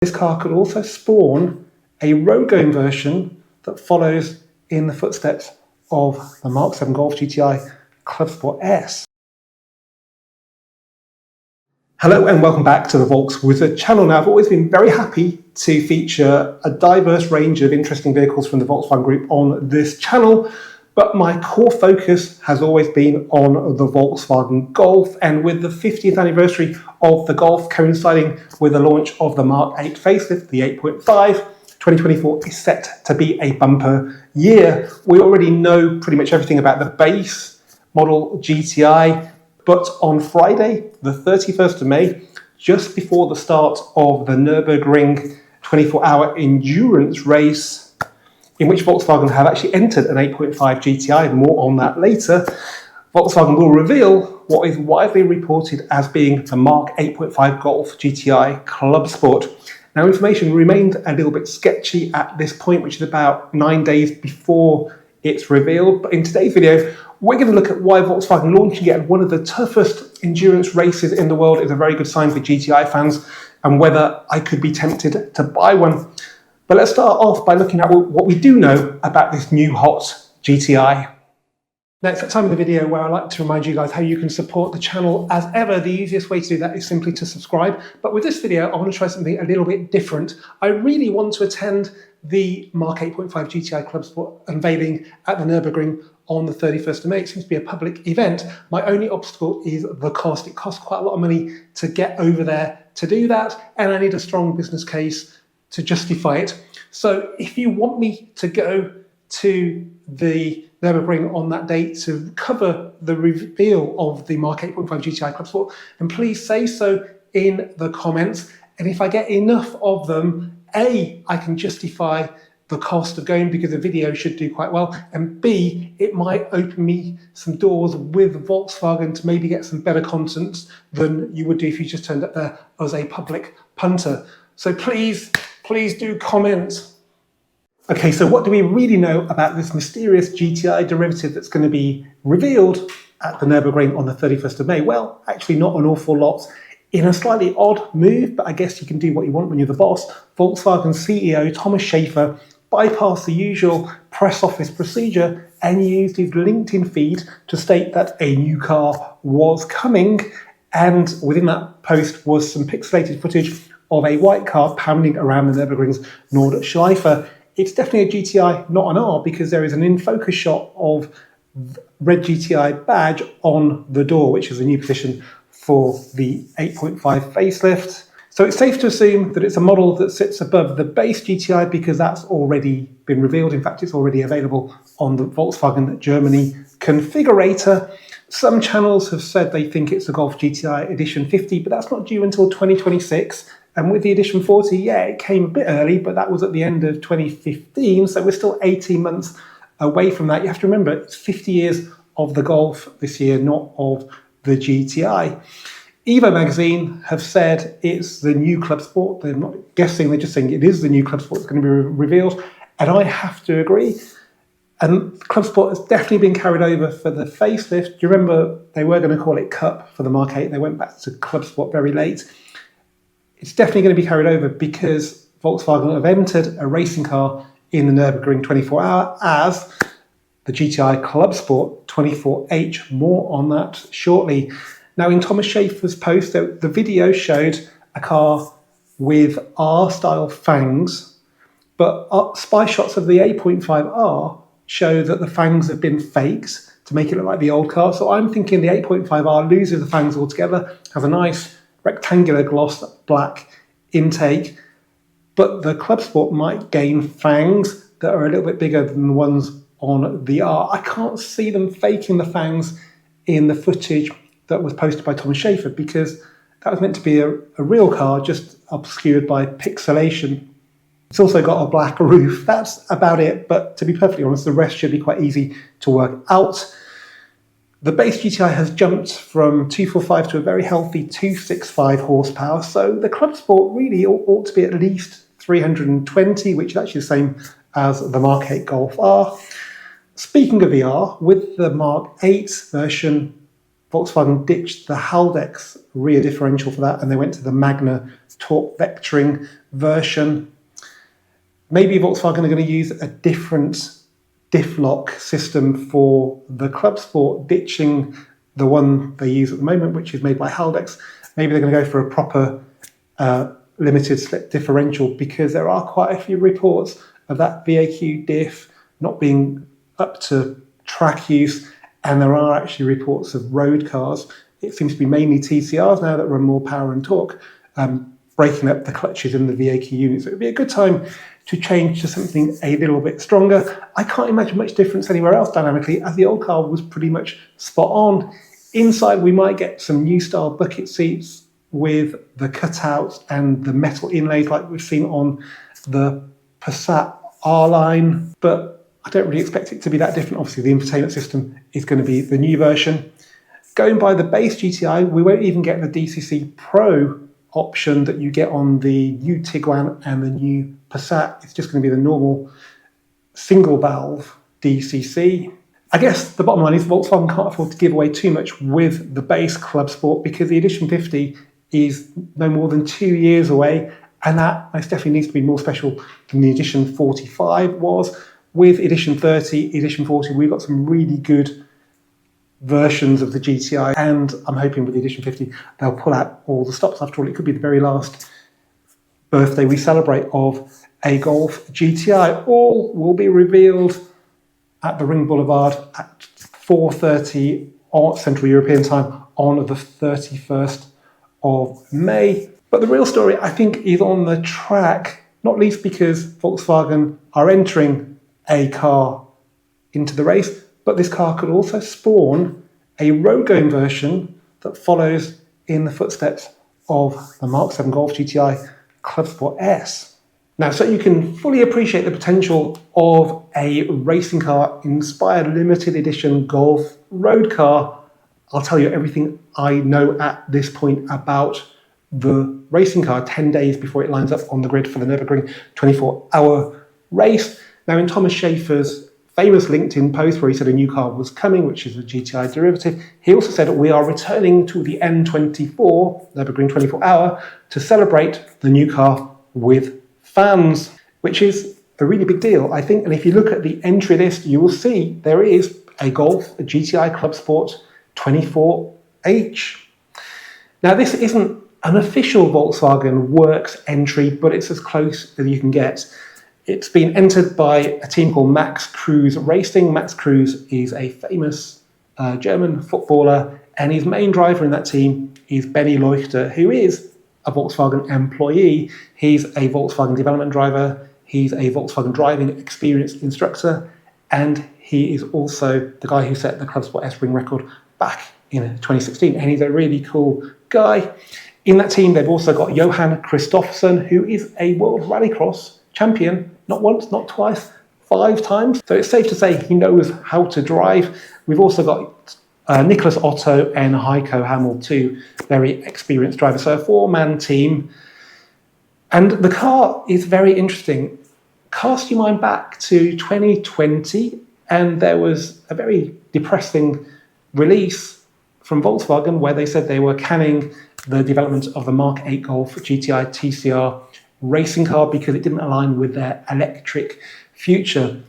This car could also spawn a road-going version that follows in the footsteps of the Mark 7 Golf GTI Clubsport S. Hello and welcome back to the Volks Wizard channel. Now, I've always been very happy to feature a diverse range of interesting vehicles from the Volkswagen Group on this channel, but my core focus has always been on the Volkswagen Golf, and with the 50th anniversary of the Golf coinciding with the launch of the Mark 8 facelift, the 8.5, 2024 is set to be a bumper year. We already know pretty much everything about the base model GTI, but on Friday, the 31st of May, just before the start of the Nürburgring 24-hour endurance race, in which Volkswagen have actually entered an 8.5 GTI, more on that later, Volkswagen will reveal what is widely reported as being the Mark 8.5 Golf GTI Clubsport. Now, information remained a little bit sketchy at this point, which is about 9 days before it's revealed. But in today's video, we're going to look at why Volkswagen launching it at one of the toughest endurance races in the world is a very good sign for GTI fans, and whether I could be tempted to buy one. But let's start off by looking at what we do know about this new hot GTI. Now, it's that time of the video where I like to remind you guys how you can support the channel. As ever, the easiest way to do that is simply to subscribe. But with this video, I want to try something a little bit different. I really want to attend the Mark 8.5 GTI Clubsport unveiling at the Nürburgring on the 31st of May. It seems to be a public event. My only obstacle is the cost. It costs quite a lot of money to get over there to do that, and I need a strong business case to justify it. So if you want me to go to the Nürburgring on that date to cover the reveal of the Mark 8.5 GTI Clubsport, then please say so in the comments. And if I get enough of them, A, I can justify the cost of going because the video should do quite well, and B, it might open me some doors with Volkswagen to maybe get some better content than you would do if you just turned up there as a public punter. So please do comment. Okay, so what do we really know about this mysterious GTI derivative that's going to be revealed at the Nürburgring on the 31st of May? Well, actually not an awful lot. In a slightly odd move, but I guess you can do what you want when you're the boss, Volkswagen CEO Thomas Schaefer bypassed the usual press office procedure and used his LinkedIn feed to state that a new car was coming, and within that post was some pixelated footage of a white car pounding around the Nürburgring's Nordschleife. It's definitely a GTI, not an R, because there is an in-focus shot of red GTI badge on the door, which is a new position for the 8.5 facelift. So it's safe to assume that it's a model that sits above the base GTI because that's already been revealed. In fact, it's already available on the Volkswagen Germany configurator. Some channels have said they think it's a Golf GTI Edition 50, but that's not due until 2026. And with the Edition 40, yeah, it came a bit early, but that was at the end of 2015, so we're still 18 months away from that. You have to remember, it's 50 years of the Golf this year, not of the GTI. Evo magazine have said it's the new Clubsport. They're not guessing, they're just saying it is the new Clubsport that's going to be revealed, and I have to agree. And Clubsport has definitely been carried over for the facelift. Do you remember they were going to call it Cup for the Mark 8? They went back to Clubsport very late. It's definitely going to be carried over because Volkswagen have entered a racing car in the Nürburgring 24-hour as the GTI Clubsport 24H. More on that shortly. Now, in Thomas Schaefer's post, the video showed a car with R-style fangs, but spy shots of the 8.5R show that the fangs have been faked to make it look like the old car. So I'm thinking the 8.5R loses the fangs altogether, has a nice rectangular gloss black intake, but the Clubsport might gain fangs that are a little bit bigger than the ones on the R. I can't see them faking the fangs in the footage that was posted by Thomas Schaefer because that was meant to be a real car, just obscured by pixelation. It's also got a black roof. That's about it, but to be perfectly honest, the rest should be quite easy to work out. The base GTI has jumped from 245 to a very healthy 265 horsepower, so the Clubsport really ought to be at least 320, which is actually the same as the Mark 8 Golf R. Speaking of the R, with the Mark 8 version Volkswagen ditched the Haldex rear differential for that and they went to the Magna torque vectoring version. Maybe Volkswagen are going to use a different diff lock system for the Clubsport, ditching the one they use at the moment, which is made by Haldex. Maybe they're going to go for a proper limited slip differential, because there are quite a few reports of that VAQ diff not being up to track use, and there are actually reports of road cars. It seems to be mainly TCRs now that run more power and torque, breaking up the clutches in the VAQ units. So it would be a good time to change to something a little bit stronger. I can't imagine much difference anywhere else dynamically, as the old car was pretty much spot on. Inside, we might get some new style bucket seats with the cutouts and the metal inlays like we've seen on the Passat R-Line, but I don't really expect it to be that different. Obviously, the infotainment system is going to be the new version. Going by the base GTI, we won't even get the DCC Pro option that you get on the new Tiguan and the new Passat. It's just going to be the normal single valve DCC. I guess the bottom line is Volkswagen can't afford to give away too much with the base Clubsport, because the Edition 50 is no more than 2 years away, and that most definitely needs to be more special than the Edition 45 was. With Edition 30, Edition 40, we've got some really good versions of the GTI, and I'm hoping with the Edition 50 they'll pull out all the stops. After all, it could be the very last birthday we celebrate of a Golf GTI. All will be revealed at the Ring Boulevard at 4:30 Central European time on the 31st of May. But the real story, I think, is on the track, not least because Volkswagen are entering a car into the race, but this car could also spawn a road-going version that follows in the footsteps of the Mark 7 Golf GTI Clubsport S. Now, so you can fully appreciate the potential of a racing car-inspired limited edition Golf road car, I'll tell you everything I know at this point about the racing car 10 days before it lines up on the grid for the Nürburgring 24-hour race. Now, in Thomas Schaefer's famous LinkedIn post where he said a new car was coming, which is a GTI derivative, he also said that we are returning to the N24, Nürburgring 24-hour, to celebrate the new car with fans, which is a really big deal, I think. And if you look at the entry list, you will see there is a Golf, a GTI Clubsport 24H. Now, this isn't an official Volkswagen Works entry, but it's as close as you can get. It's been entered by a team called Max Kruse Racing. Max Kruse is a famous German footballer, and his main driver in that team is Benny Leuchter, who is a Volkswagen employee. He's a Volkswagen development driver, he's a Volkswagen driving experience instructor, and he is also the guy who set the Clubsport S ring record back in 2016, and he's a really cool guy. In that team, they've also got Johan Kristoffersson, who is a World Rallycross champion, not once, not twice, 5 times. So it's safe to say he knows how to drive. We've also got Nicholas Otto and Heiko Hammel, 2 very experienced drivers. So a 4-man team. And the car is very interesting. Cast your mind back to 2020, and there was a very depressing release from Volkswagen where they said they were canning the development of the Mk8 Golf GTI TCR racing car because it didn't align with their electric future.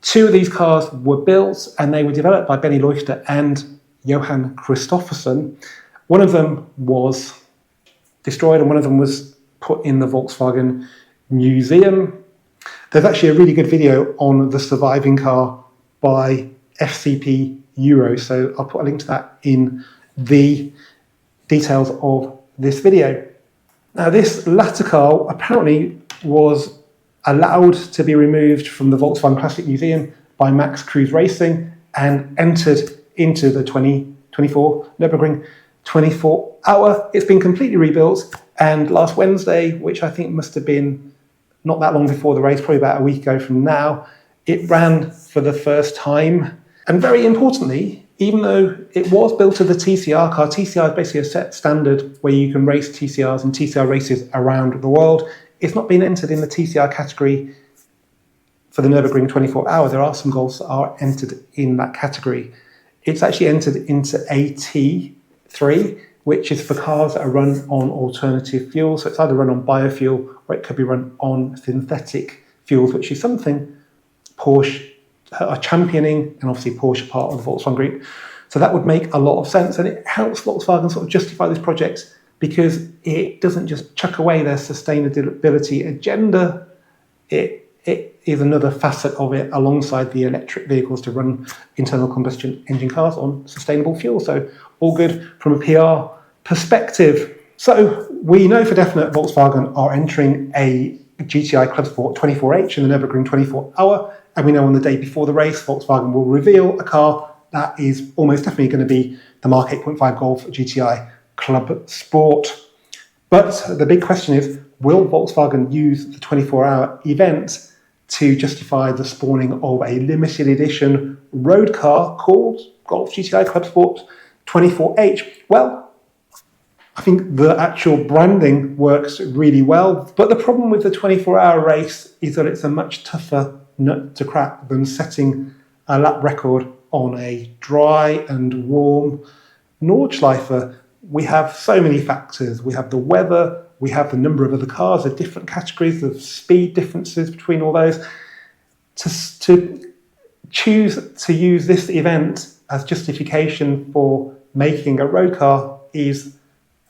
2 of these cars were built and they were developed by Benny Leuchter and Johan Kristoffersson. One of them was destroyed and one of them was put in the Volkswagen Museum. There's actually a really good video on the surviving car by FCP Euro, so I'll put a link to that in the details of this video. Now, this latter car apparently was allowed to be removed from the Volkswagen Classic Museum by Max Kruse Racing and entered into the 2024 Nürburgring 24-hour. It's been completely rebuilt, and last Wednesday, which I think must have been not that long before the race, probably about a week ago from now, it ran for the first time. And very importantly, even though it was built as a TCR car, TCR is basically a set standard where you can race TCRs and TCR races around the world. It's not been entered in the TCR category for the Nürburgring 24-hour. There are some Golfs that are entered in that category. It's actually entered into AT3, which is for cars that are run on alternative fuels. So it's either run on biofuel or it could be run on synthetic fuels, which is something Porsche are championing, and obviously Porsche part of the Volkswagen Group. So that would make a lot of sense, and it helps Volkswagen sort of justify these projects because it doesn't just chuck away their sustainability agenda. It is another facet of it alongside the electric vehicles to run internal combustion engine cars on sustainable fuel. So all good from a PR perspective. So we know for definite Volkswagen are entering a GTI Clubsport 24H in the Nürburgring 24 Hour. And we know on the day before the race, Volkswagen will reveal a car that is almost definitely going to be the Mark 8.5 Golf GTI Clubsport. But the big question is, will Volkswagen use the 24-hour event to justify the spawning of a limited edition road car called Golf GTI Clubsport 24H? Well, I think the actual branding works really well, but the problem with the 24-hour race is that it's a much tougher nut to crack than setting a lap record on a dry and warm Nordschleife. We have so many factors. We have the weather, we have the number of other cars, the different categories, the speed differences between all those. To choose to use this event as justification for making a road car is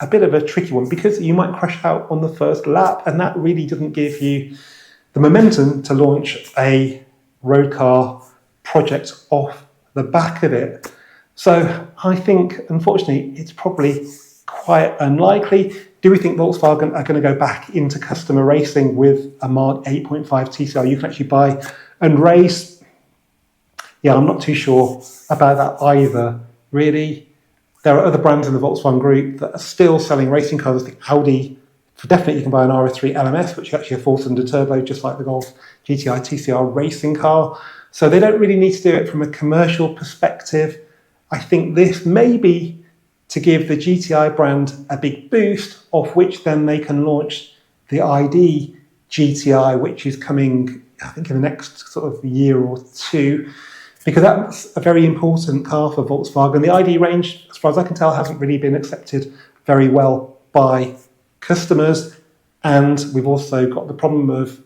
a bit of a tricky one, because you might crash out on the first lap, and that really doesn't give you the momentum to launch a road car project off the back of it. So I think, unfortunately, it's probably quite unlikely. Do we think Volkswagen are going to go back into customer racing with a Mark 8.5 TCR you can actually buy and race? Yeah, I'm not too sure about that either, really. There are other brands in the Volkswagen Group that are still selling racing cars. I think Audi, for definitely you can buy an RS3 LMS, which is actually a 4-cylinder turbo, just like the Golf GTI TCR racing car. So they don't really need to do it from a commercial perspective. I think this may be to give the GTI brand a big boost, off which then they can launch the ID GTI, which is coming, I think, in the next sort of year or two, because that's a very important car for Volkswagen. The ID range, as far as I can tell, hasn't really been accepted very well by customers. And we've also got the problem of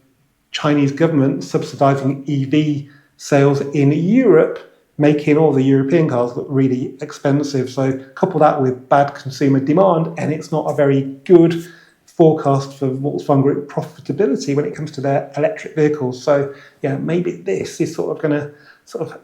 Chinese government subsidizing EV sales in Europe, making all the European cars look really expensive. So couple that with bad consumer demand, and it's not a very good forecast for Volkswagen Group profitability when it comes to their electric vehicles. So yeah, maybe this is sort of going to sort of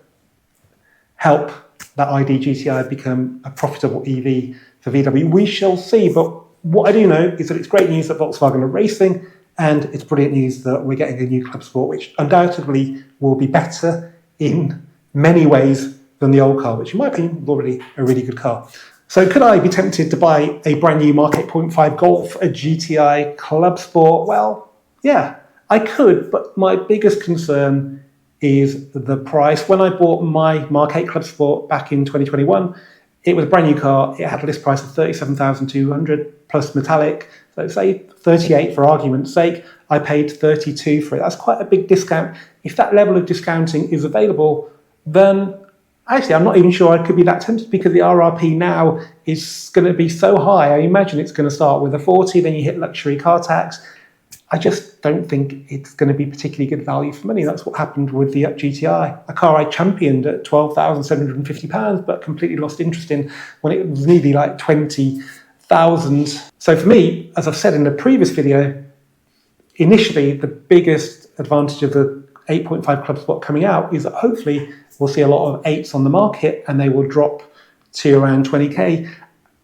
help that ID GTI become a profitable EV for VW. We shall see, but what I do know is that it's great news that Volkswagen are racing, and it's brilliant news that we're getting a new Clubsport, which undoubtedly will be better in many ways than the old car, which in my opinion is already a really good car. So could I be tempted to buy a brand new Mark 8.5 Golf, a GTI Clubsport? Well, yeah, I could, but my biggest concern is the price. When I bought my Mark 8 Clubsport back in 2021, it was a brand new car. It had a list price of $37,200 plus metallic. So say 38 for argument's sake. I paid 32 for it. That's quite a big discount. If that level of discounting is available, then actually I'm not even sure I could be that tempted, because the RRP now is going to be so high. I imagine it's going to start with a 40, then you hit luxury car tax. I just don't think it's going to be particularly good value for money. That's what happened with the GTI, a car I championed at £12,750, but completely lost interest in when it was nearly like 20,000. So for me, as I've said in the previous video, initially the biggest advantage of the 8.5 Clubsport coming out is that hopefully we'll see a lot of 8s on the market, and they will drop to around 20k,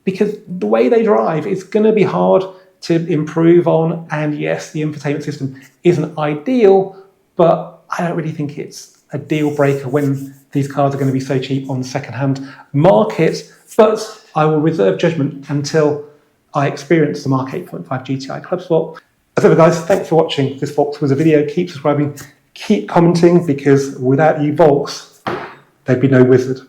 because the way they drive is going to be hard to improve on. And yes, the infotainment system isn't ideal, but I don't really think it's a deal breaker when these cars are going to be so cheap on the second-hand market. But I will reserve judgment until I experience the Mark 8.5 GTI Clubsport. As ever, guys, thanks for watching this Volks was a video. Keep subscribing, keep commenting, because without you Volks, there'd be no Wizard.